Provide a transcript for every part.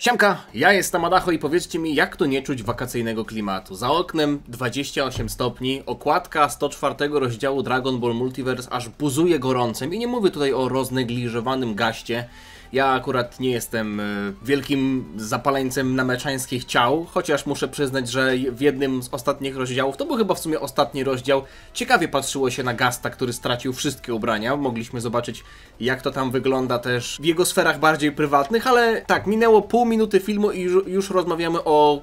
Siemka, ja jestem Adacho i powiedzcie mi, jak to nie czuć wakacyjnego klimatu. Za oknem 28 stopni, okładka 104 rozdziału Dragon Ball Multiverse aż buzuje gorącem i nie mówię tutaj o roznegliżowanym gaście. Ja akurat nie jestem wielkim zapaleńcem nameczańskich ciał, chociaż muszę przyznać, że w jednym z ostatnich rozdziałów, to był chyba w sumie ostatni rozdział, ciekawie patrzyło się na Gasta, który stracił wszystkie ubrania. Mogliśmy zobaczyć, jak to tam wygląda też w jego sferach bardziej prywatnych, ale tak, minęło pół minuty filmu i już rozmawiamy o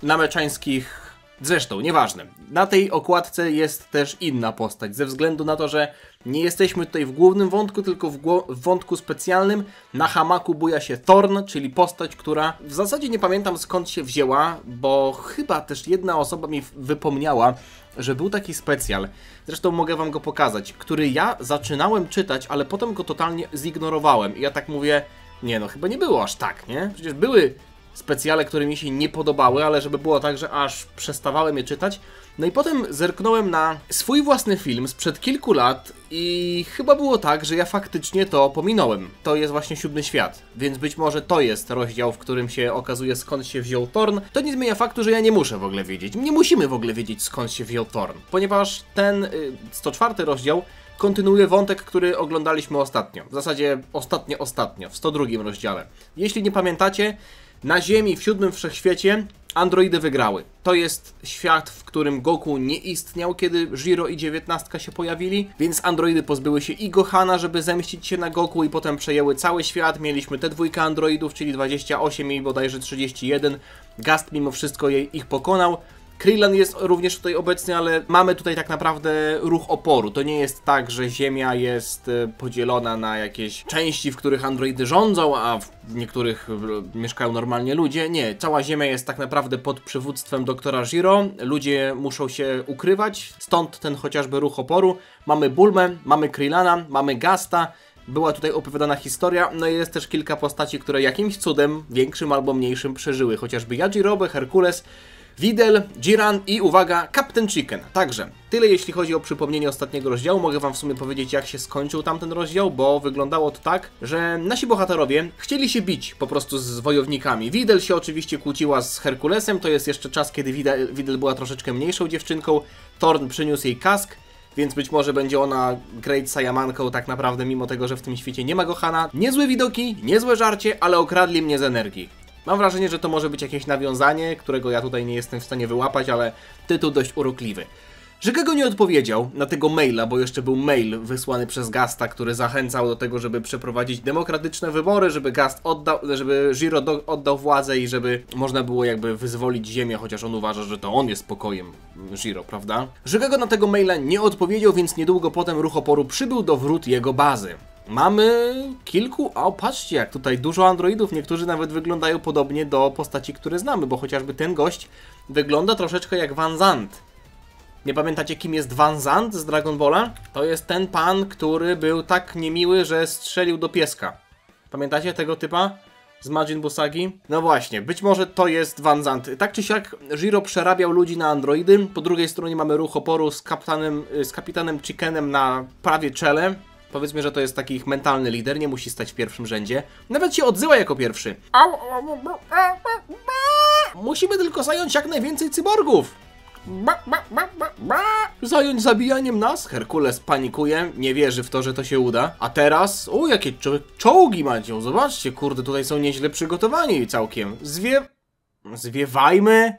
nameczańskich... Zresztą, nieważne. Na tej okładce jest też inna postać, ze względu na to, że nie jesteśmy tutaj w głównym wątku, tylko w wątku specjalnym. Na hamaku buja się Thorn, czyli postać, która w zasadzie nie pamiętam skąd się wzięła, bo chyba też jedna osoba mi wypomniała, że był taki specjal, zresztą mogę wam go pokazać, który ja zaczynałem czytać, ale potem go totalnie zignorowałem. I ja tak mówię, nie no, chyba nie było aż tak, nie? Przecież były specjale, które mi się nie podobały, ale żeby było tak, że aż przestawałem je czytać. No i potem zerknąłem na swój własny film sprzed kilku lat i chyba było tak, że ja faktycznie to pominąłem. To jest właśnie Siódmy Świat, więc być może to jest rozdział, w którym się okazuje, skąd się wziął Thorn. To nie zmienia faktu, że ja nie muszę w ogóle wiedzieć. Nie musimy w ogóle wiedzieć, skąd się wziął Thorn, ponieważ ten 104 rozdział kontynuuje wątek, który oglądaliśmy ostatnio. W zasadzie ostatnio, w 102 rozdziale. Jeśli nie pamiętacie, na Ziemi w Siódmym Wszechświecie androidy wygrały. To jest świat, w którym Goku nie istniał, kiedy Zero i 19 się pojawili, więc androidy pozbyły się i Gohana, żeby zemścić się na Goku i potem przejęły cały świat. Mieliśmy te dwójkę androidów, czyli 28 i bodajże 31. Gast mimo wszystko ich pokonał. Krillin jest również tutaj obecny, ale mamy tutaj tak naprawdę ruch oporu. To nie jest tak, że Ziemia jest podzielona na jakieś części, w których androidy rządzą, a w niektórych mieszkają normalnie ludzie. Nie, cała Ziemia jest tak naprawdę pod przywództwem doktora Zero. Ludzie muszą się ukrywać, stąd ten chociażby ruch oporu. Mamy Bulmę, mamy Krillina, mamy Gasta. Była tutaj opowiadana historia, no i jest też kilka postaci, które jakimś cudem, większym albo mniejszym, przeżyły. Chociażby Yajirobe, Herkules, Videl, Jiran i uwaga, Captain Chicken. Także tyle jeśli chodzi o przypomnienie ostatniego rozdziału. Mogę wam w sumie powiedzieć, jak się skończył tamten rozdział, bo wyglądało to tak, że nasi bohaterowie chcieli się bić po prostu z wojownikami. Videl się oczywiście kłóciła z Herkulesem, to jest jeszcze czas, kiedy Videl była troszeczkę mniejszą dziewczynką. Thorn przyniósł jej kask, więc być może będzie ona Great Saiyamanką tak naprawdę, mimo tego, że w tym świecie nie ma Gohana. Niezłe widoki, niezłe żarcie, ale okradli mnie z energii. Mam wrażenie, że to może być jakieś nawiązanie, którego ja tutaj nie jestem w stanie wyłapać, ale tytuł dość urokliwy. Żegego nie odpowiedział na tego maila, bo jeszcze był mail wysłany przez Gasta, który zachęcał do tego, żeby przeprowadzić demokratyczne wybory, żeby żeby Zero oddał władzę i żeby można było jakby wyzwolić Ziemię, chociaż on uważa, że to on jest spokojem Zero, prawda? Żegego na tego maila nie odpowiedział, więc niedługo potem ruch oporu przybył do wrót jego bazy. Mamy kilku... O, patrzcie, jak tutaj dużo androidów. Niektórzy nawet wyglądają podobnie do postaci, które znamy, bo chociażby ten gość wygląda troszeczkę jak Van Zandt. Nie pamiętacie, kim jest Van Zandt z Dragon Balla? To jest ten pan, który był tak niemiły, że strzelił do pieska. Pamiętacie tego typa? Z Majin Buu Sagi? No właśnie, być może to jest Van Zandt. Tak czy siak, Zero przerabiał ludzi na androidy. Po drugiej stronie mamy ruch oporu z kapitanem Chickenem na prawie czele. Powiedzmy, że to jest taki ich mentalny lider, nie musi stać w pierwszym rzędzie. Nawet się odzywa jako pierwszy. Musimy tylko zająć jak najwięcej cyborgów. Zająć zabijaniem nas? Herkules panikuje, nie wierzy w to, że to się uda. A teraz, o jakie czołgi macie, zobaczcie, kurde, tutaj są nieźle przygotowani całkiem. Zwiewajmy?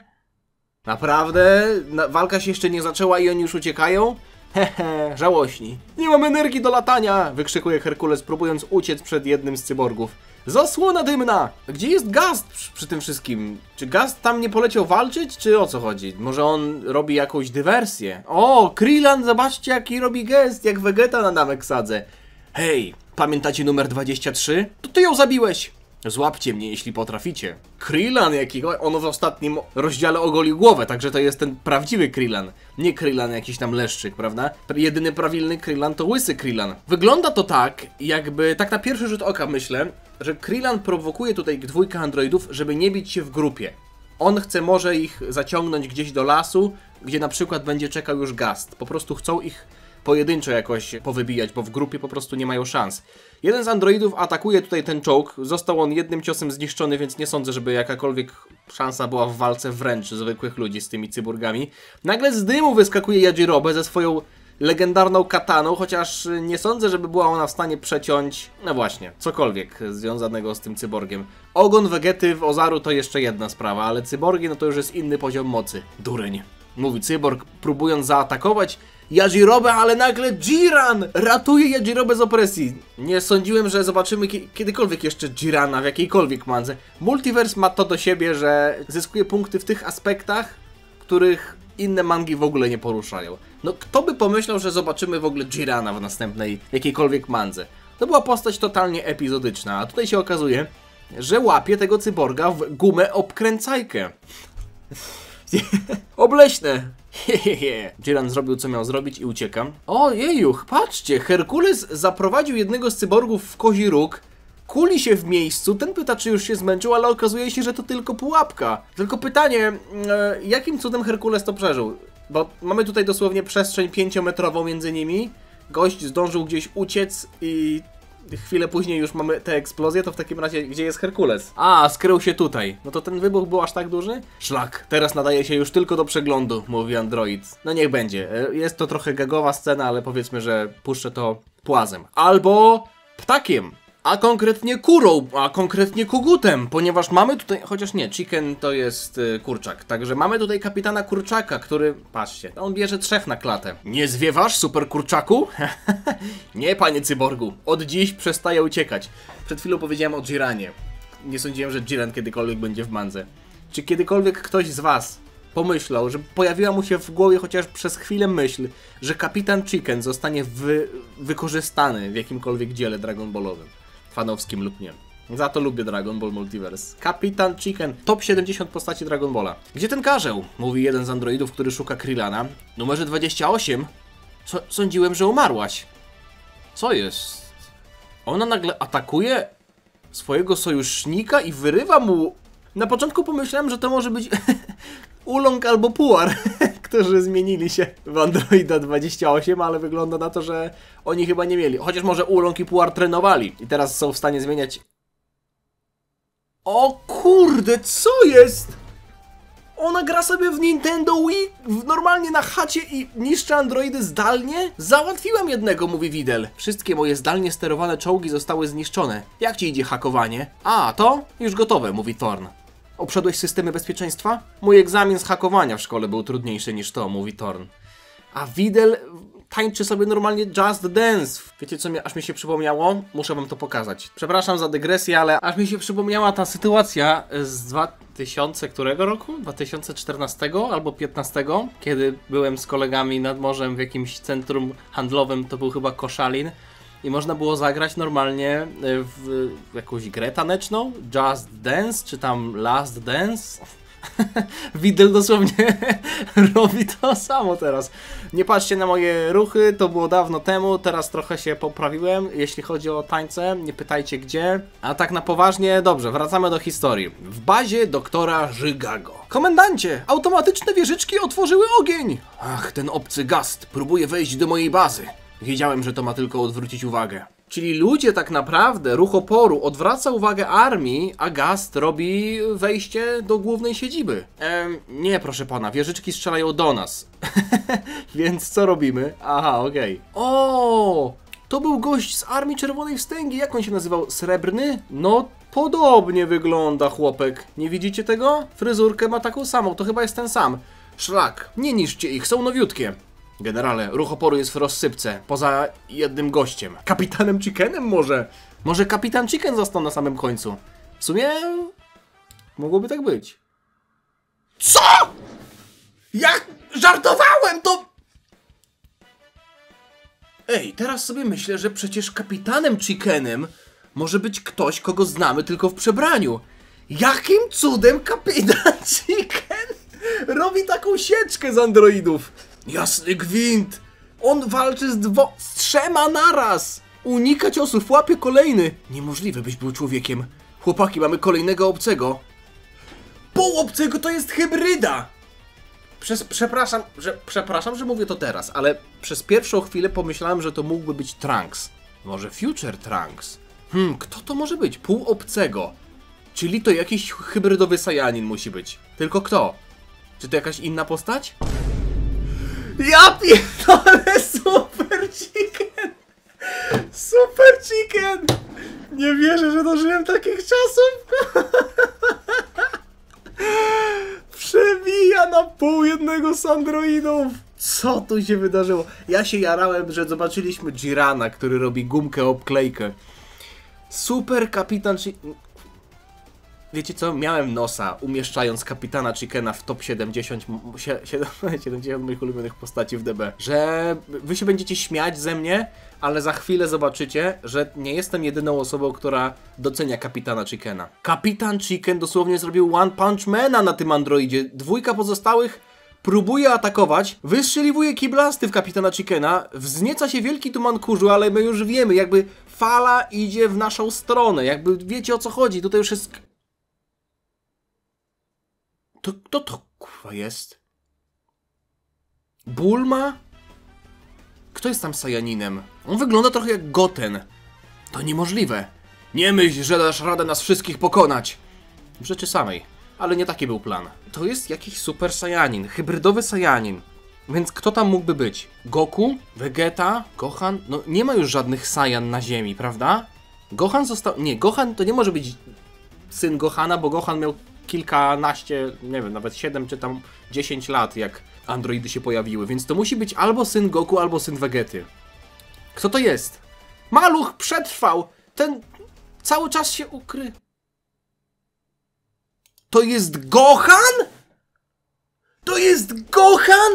Naprawdę? Walka się jeszcze nie zaczęła i oni już uciekają? Hehe, żałośni. Nie mam energii do latania! Wykrzykuje Herkules, próbując uciec przed jednym z cyborgów. Zasłona dymna! Gdzie jest Gast przy tym wszystkim? Czy Gast tam nie poleciał walczyć, czy o co chodzi? Może on robi jakąś dywersję? O, Krillin, zobaczcie jaki robi gest, jak Vegeta na Namekszadze. Hej, pamiętacie numer 23? To ty ją zabiłeś! Złapcie mnie, jeśli potraficie. Krillin jakiego? On w ostatnim rozdziale ogolił głowę, także to jest ten prawdziwy Krillin. Nie Krillin jakiś tam leszczyk, prawda? Jedyny prawilny Krillin to łysy Krillin. Wygląda to tak, jakby, tak na pierwszy rzut oka myślę, że Krillin prowokuje tutaj dwójkę androidów, żeby nie bić się w grupie. On chce może ich zaciągnąć gdzieś do lasu, gdzie na przykład będzie czekał już Gast. Po prostu chcą ich pojedynczo jakoś powybijać, bo w grupie po prostu nie mają szans. Jeden z androidów atakuje tutaj ten czołg, został on jednym ciosem zniszczony, więc nie sądzę, żeby jakakolwiek szansa była w walce wręcz zwykłych ludzi z tymi cyborgami. Nagle z dymu wyskakuje Yajirobe ze swoją legendarną kataną, chociaż nie sądzę, żeby była ona w stanie przeciąć, no właśnie, cokolwiek związanego z tym cyborgiem. Ogon Vegety w Ozaru to jeszcze jedna sprawa, ale cyborgi no to już jest inny poziom mocy. Dureń. Mówi cyborg, próbując zaatakować Yajirobe, ale nagle Jiran ratuje Yajirobe z opresji. Nie sądziłem, że zobaczymy kiedykolwiek jeszcze Jirana w jakiejkolwiek mandze. Multiverse ma to do siebie, że zyskuje punkty w tych aspektach, których inne mangi w ogóle nie poruszają. No kto by pomyślał, że zobaczymy w ogóle Jirana w następnej jakiejkolwiek mandze. To była postać totalnie epizodyczna, a tutaj się okazuje, że łapie tego cyborga w gumę obkręcajkę. Obleśne! Jiran zrobił co miał zrobić i ucieka. O jejuch, patrzcie, Herkules zaprowadził jednego z cyborgów w kozi róg, kuli się w miejscu, ten pyta, czy już się zmęczył, ale okazuje się, że to tylko pułapka. Tylko pytanie, jakim cudem Herkules to przeżył? Bo mamy tutaj dosłownie przestrzeń 5-metrową między nimi, gość zdążył gdzieś uciec i chwilę później już mamy tę eksplozję, to w takim razie gdzie jest Herkules? A, skrył się tutaj. No to ten wybuch był aż tak duży? Szlak, teraz nadaje się już tylko do przeglądu, mówi android. No niech będzie. Jest to trochę gagowa scena, ale powiedzmy, że puszczę to płazem. Albo ptakiem. A konkretnie kurą, a konkretnie kogutem, ponieważ mamy tutaj, chociaż nie, chicken to jest kurczak, także mamy tutaj kapitana kurczaka, który, patrzcie, on bierze 3 na klatę. Nie zwiewasz, super kurczaku? Nie, panie cyborgu, od dziś przestaje uciekać. Przed chwilą powiedziałem o Jiranie. Nie sądziłem, że Jiran kiedykolwiek będzie w mandze. Czy kiedykolwiek ktoś z was pomyślał, że pojawiła mu się w głowie chociaż przez chwilę myśl, że kapitan Chicken zostanie wykorzystany w jakimkolwiek dziele Dragon Ballowym? Fanowskim lub nie. Za to lubię Dragon Ball Multiverse. Kapitan Chicken. Top 70 postaci Dragon Balla. Gdzie ten karzeł? Mówi jeden z androidów, który szuka Krillana. Numerze 28? Sądziłem, że umarłaś. Co jest? Ona nagle atakuje swojego sojusznika i wyrywa mu... Na początku pomyślałem, że to może być Ulong albo Puar, którzy zmienili się w Androida 28, ale wygląda na to, że oni chyba nie mieli. Chociaż może Ulong i Puar trenowali i teraz są w stanie zmieniać... O kurde, co jest? Ona gra sobie w Nintendo Wii normalnie na chacie i niszczy androidy zdalnie? Załatwiłem jednego, mówi Videl. Wszystkie moje zdalnie sterowane czołgi zostały zniszczone. Jak ci idzie hakowanie? A, to? Już gotowe, mówi Thorn. Obszedłeś systemy bezpieczeństwa? Mój egzamin z hakowania w szkole był trudniejszy niż to, mówi Thorn. A Videl tańczy sobie normalnie Just Dance. Wiecie co, aż mi się przypomniało? Muszę wam to pokazać. Przepraszam za dygresję, ale aż mi się przypomniała ta sytuacja z 2000 którego roku? 2014 albo 2015, kiedy byłem z kolegami nad morzem w jakimś centrum handlowym, to był chyba Koszalin. I można było zagrać normalnie w jakąś grę taneczną, Just Dance, czy tam Last Dance. Videl dosłownie robi to samo teraz. Nie patrzcie na moje ruchy, to było dawno temu, teraz trochę się poprawiłem, jeśli chodzi o tańce, nie pytajcie gdzie. A tak na poważnie, dobrze, wracamy do historii. W bazie doktora Żygago. Komendancie, automatyczne wieżyczki otworzyły ogień! Ach, ten obcy Gast próbuje wejść do mojej bazy. Wiedziałem, że to ma tylko odwrócić uwagę. Czyli ludzie tak naprawdę, ruch oporu odwraca uwagę armii, a Gast robi wejście do głównej siedziby. Nie proszę pana, wieżyczki strzelają do nas. Więc co robimy? Aha, okej. O, to był gość z Armii Czerwonej Wstęgi, jak on się nazywał? Srebrny? No, podobnie wygląda chłopek. Nie widzicie tego? Fryzurkę ma taką samą, to chyba jest ten sam. Szlak, nie niszczcie ich, są nowiutkie. Generale, ruch oporu jest w rozsypce, poza jednym gościem. Kapitanem Chickenem może? Może kapitan Chicken został na samym końcu? W sumie... mogłoby tak być. Co?! Jak żartowałem, to... Ej, teraz sobie myślę, że przecież kapitanem Chickenem może być ktoś, kogo znamy tylko w przebraniu. Jakim cudem kapitan Chicken robi taką sieczkę z androidów? Jasny gwint! On walczy z 3 naraz! Unika ciosów, łapie kolejny! Niemożliwe, byś był człowiekiem. Chłopaki, mamy kolejnego obcego. Półobcego to jest hybryda! Przepraszam, że mówię to teraz, ale przez pierwszą chwilę pomyślałem, że to mógłby być Trunks. Może Future Trunks? Kto to może być? Pół obcego. Czyli to jakiś hybrydowy Saiyanin musi być. Tylko kto? Czy to jakaś inna postać? Ja pierdolę, Super Chicken! Super Chicken! Nie wierzę, że dożyłem takich czasów! Przebija na pół jednego z androidów! Co tu się wydarzyło? Ja się jarałem, że zobaczyliśmy Jirana, który robi gumkę obklejkę. Super Kapitan Chicken... Wiecie co? Miałem nosa, umieszczając Kapitana Chickena w top 70 moich ulubionych postaci w DB. Że wy się będziecie śmiać ze mnie, ale za chwilę zobaczycie, że nie jestem jedyną osobą, która docenia Kapitana Chickena. Kapitan Chicken dosłownie zrobił One Punch Mana na tym androidzie. Dwójka pozostałych próbuje atakować, wystrzeliwuje kiblasty w Kapitana Chickena, wznieca się wielki tuman kurzu, ale my już wiemy, jakby fala idzie w naszą stronę, jakby wiecie o co chodzi, tutaj już jest... Kto to kurwa jest? Bulma? Kto jest tam Saiyaninem? On wygląda trochę jak Goten. To niemożliwe. Nie myśl, że dasz radę nas wszystkich pokonać. W rzeczy samej. Ale nie taki był plan. To jest jakiś super Saiyanin. Hybrydowy Saiyanin. Więc kto tam mógłby być? Goku? Vegeta? Gohan? No nie ma już żadnych Saiyan na ziemi, prawda? Gohan został... Nie, Gohan to nie może być syn Gohana, bo Gohan miał kilkanaście, nie wiem, nawet 7 czy tam 10 lat, jak androidy się pojawiły, więc to musi być albo syn Goku, albo syn Vegety. Kto to jest? Maluch przetrwał! Ten cały czas się ukry... To jest Gohan?! To jest Gohan?!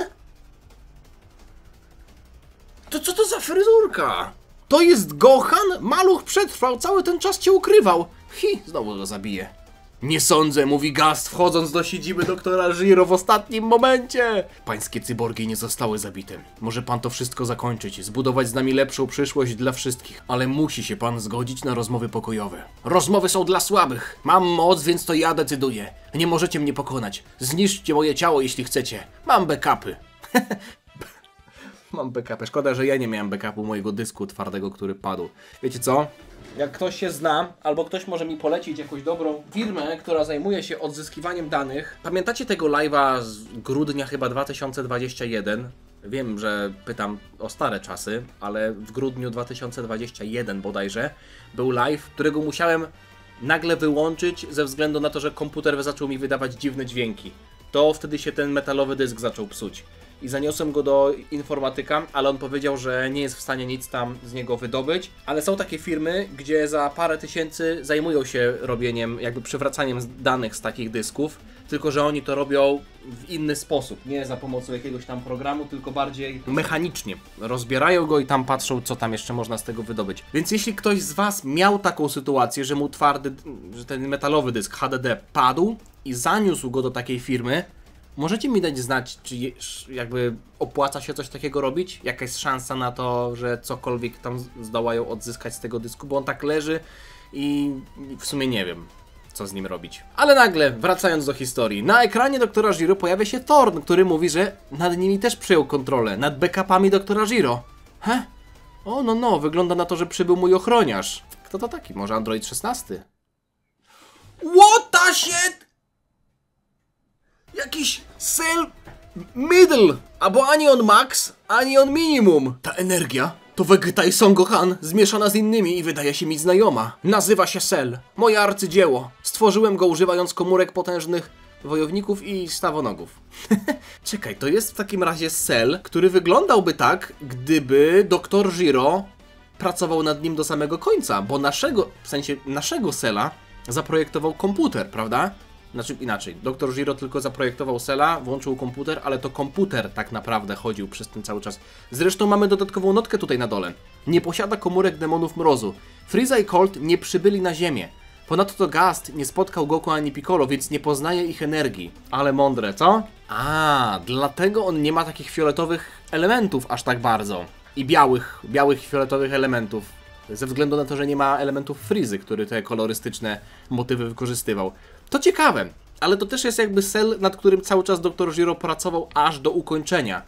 To co to za fryzurka? To jest Gohan? Maluch przetrwał, cały ten czas cię ukrywał. Znowu go zabiję. Nie sądzę, mówi Gast, wchodząc do siedziby doktora Zero w ostatnim momencie. Pańskie cyborgi nie zostały zabite. Może pan to wszystko zakończyć, zbudować z nami lepszą przyszłość dla wszystkich. Ale musi się pan zgodzić na rozmowy pokojowe. Rozmowy są dla słabych. Mam moc, więc to ja decyduję. Nie możecie mnie pokonać. Zniszczcie moje ciało, jeśli chcecie. Mam backupy. Mam backupy. Szkoda, że ja nie miałem backupu mojego dysku twardego, który padł. Wiecie co? Jak ktoś się zna, albo ktoś może mi polecić jakąś dobrą firmę, która zajmuje się odzyskiwaniem danych. Pamiętacie tego live'a z grudnia chyba 2021? Wiem, że pytam o stare czasy, ale w grudniu 2021 bodajże był live, którego musiałem nagle wyłączyć ze względu na to, że komputer zaczął mi wydawać dziwne dźwięki. To wtedy się ten metalowy dysk zaczął psuć. I zaniosłem go do informatyka, ale on powiedział, że nie jest w stanie nic tam z niego wydobyć. Ale są takie firmy, gdzie za parę tysięcy zajmują się robieniem, jakby przywracaniem danych z takich dysków. Tylko że oni to robią w inny sposób. Nie za pomocą jakiegoś tam programu, tylko bardziej mechanicznie. Rozbierają go i tam patrzą, co tam jeszcze można z tego wydobyć. Więc jeśli ktoś z was miał taką sytuację, że mu że ten metalowy dysk HDD padł i zaniósł go do takiej firmy, możecie mi dać znać, czy jakby opłaca się coś takiego robić? Jaka jest szansa na to, że cokolwiek tam zdołają odzyskać z tego dysku, bo on tak leży i w sumie nie wiem, co z nim robić. Ale nagle, wracając do historii, na ekranie doktora Zero pojawia się Thorn, który mówi, że nad nimi też przejął kontrolę, nad backupami doktora Zero. O, no, wygląda na to, że przybył mój ochroniarz. Kto to taki? Może Android 16? What the shit? Jakiś Cell Middle, albo ani on Max, ani on Minimum. Ta energia to Vegeta i Son Gohan zmieszana z innymi i wydaje się mi znajoma. Nazywa się Cell, moje arcydzieło. Stworzyłem go używając komórek potężnych wojowników i stawonogów. Czekaj, to jest w takim razie Cell, który wyglądałby tak, gdyby Dr. Zero pracował nad nim do samego końca, bo naszego Cella zaprojektował komputer, prawda? Znaczy inaczej, Dr. Zero tylko zaprojektował Cella, włączył komputer, ale to komputer tak naprawdę chodził przez ten cały czas. Zresztą mamy dodatkową notkę tutaj na dole. Nie posiada komórek demonów mrozu. Frieza i Colt nie przybyli na Ziemię. Ponadto Gast nie spotkał Goku ani Piccolo, więc nie poznaje ich energii. Ale mądre, co? Dlatego on nie ma takich fioletowych elementów aż tak bardzo. I białych fioletowych elementów. Ze względu na to, że nie ma elementów Frizy, który te kolorystyczne motywy wykorzystywał. To ciekawe, ale to też jest jakby Cell, nad którym cały czas Dr. Giro pracował aż do ukończenia.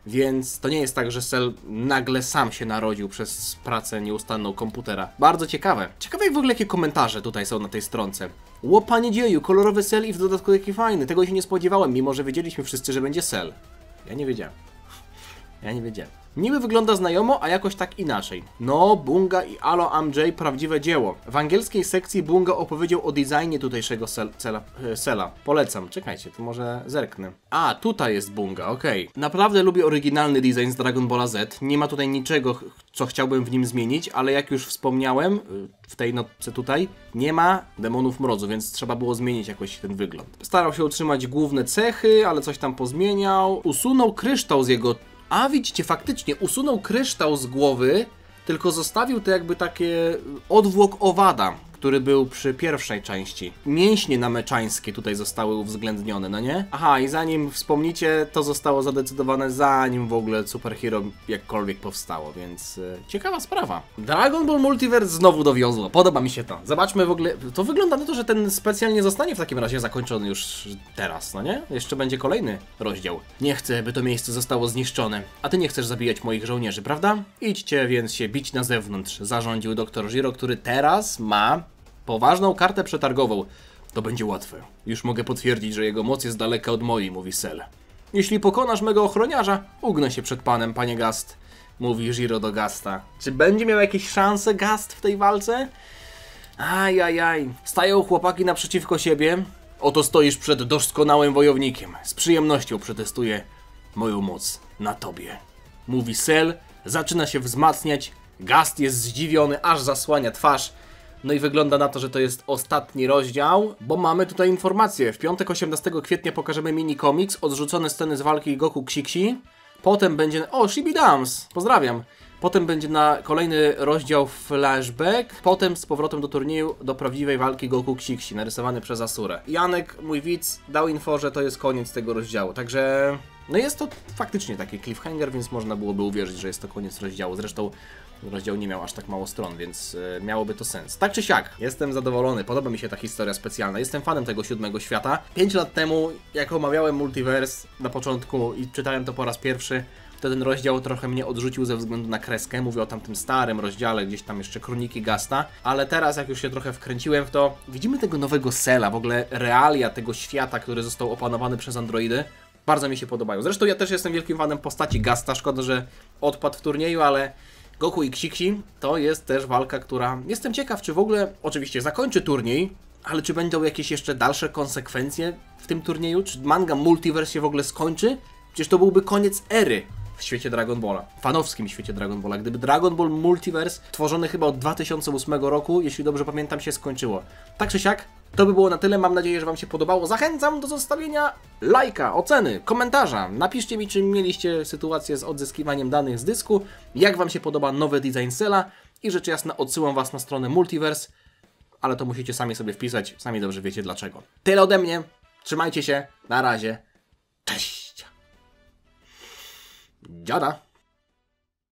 Więc to nie jest tak, że Cell nagle sam się narodził przez pracę nieustanną komputera. Bardzo ciekawe. Ciekawe jak w ogóle jakie komentarze tutaj są na tej stronce. Łopanie dzieju, kolorowy Cell i w dodatku jaki fajny. Tego się nie spodziewałem, mimo że wiedzieliśmy wszyscy, że będzie Cell. Ja nie wiedziałem. Ja nie wiedziałem. Niby wygląda znajomo, a jakoś tak inaczej. No, Bunga i Alo Amjay prawdziwe dzieło. W angielskiej sekcji Bunga opowiedział o designie tutejszego Cella. Polecam. Czekajcie, to może zerknę. A, tutaj jest Bunga, okej. Naprawdę lubię oryginalny design z Dragon Balla Z. Nie ma tutaj niczego, co chciałbym w nim zmienić, ale jak już wspomniałem, w tej notce tutaj nie ma demonów mrozu, więc trzeba było zmienić jakoś ten wygląd. Starał się utrzymać główne cechy, ale coś tam pozmieniał. Usunął kryształ z jego... A widzicie, faktycznie usunął kryształ z głowy, tylko zostawił to jakby takie odwłok owada, który był przy pierwszej części. Mięśnie nameczańskie tutaj zostały uwzględnione, no nie? Aha, i zanim wspomnicie, to zostało zadecydowane zanim w ogóle Super Hero jakkolwiek powstało, więc ciekawa sprawa. Dragon Ball Multiverse znowu dowiozło, podoba mi się to. Zobaczmy w ogóle, to wygląda na to, że ten specjal nie zostanie w takim razie zakończony już teraz, no nie? Jeszcze będzie kolejny rozdział. Nie chcę, by to miejsce zostało zniszczone, a ty nie chcesz zabijać moich żołnierzy, prawda? Idźcie więc się bić na zewnątrz, zarządził Dr. Giro, który teraz ma poważną kartę przetargową. To będzie łatwe. Już mogę potwierdzić, że jego moc jest daleka od mojej, mówi Cell. Jeśli pokonasz mego ochroniarza, ugnę się przed panem, panie Gast, mówi Giro do Gasta. Czy będzie miał jakieś szanse Gast w tej walce? Ajajaj. Stają chłopaki naprzeciwko siebie. Oto stoisz przed doskonałym wojownikiem. Z przyjemnością przetestuję moją moc na tobie, mówi Cell. Zaczyna się wzmacniać. Gast jest zdziwiony, aż zasłania twarz. No i wygląda na to, że to jest ostatni rozdział, bo mamy tutaj informację. W piątek 18 kwietnia pokażemy mini-komiks, odrzucone sceny z walki Goku Ksiksi. Potem będzie... O, Shibi Dams! Pozdrawiam! Potem będzie na kolejny rozdział flashback. Potem z powrotem do turnieju, do prawdziwej walki Goku Ksiksi, narysowany przez Asurę. Janek, mój widz, dał info, że to jest koniec tego rozdziału, także... No jest to faktycznie taki cliffhanger, więc można byłoby uwierzyć, że jest to koniec rozdziału. Zresztą rozdział nie miał aż tak mało stron, więc miałoby to sens. Tak czy siak, jestem zadowolony, podoba mi się ta historia specjalna. Jestem fanem tego siódmego świata. 5 lat temu, jak omawiałem Multiverse na początku i czytałem to po raz pierwszy, to ten rozdział trochę mnie odrzucił ze względu na kreskę. Mówię o tamtym starym rozdziale, gdzieś tam jeszcze Kroniki Gasta. Ale teraz, jak już się trochę wkręciłem w to, widzimy tego nowego Cella, w ogóle realia tego świata, który został opanowany przez androidy. Bardzo mi się podobają. Zresztą ja też jestem wielkim fanem postaci Gasta. Szkoda, że odpadł w turnieju, ale Goku i Ksiksi to jest też walka, która... Jestem ciekaw, czy w ogóle oczywiście zakończy turniej, ale czy będą jakieś jeszcze dalsze konsekwencje w tym turnieju? Czy manga Multiverse się w ogóle skończy? Przecież to byłby koniec ery w świecie Dragon Balla, fanowskim świecie Dragon Balla. Gdyby Dragon Ball Multiverse, tworzony chyba od 2008 roku, jeśli dobrze pamiętam, się skończyło. Tak czy siak, to by było na tyle. Mam nadzieję, że wam się podobało. Zachęcam do zostawienia lajka, oceny, komentarza. Napiszcie mi, czy mieliście sytuację z odzyskiwaniem danych z dysku, jak wam się podoba nowy design Cella i rzecz jasna odsyłam was na stronę Multiverse, ale to musicie sami sobie wpisać, sami dobrze wiecie dlaczego. Tyle ode mnie, trzymajcie się, na razie, cześć! Dziada!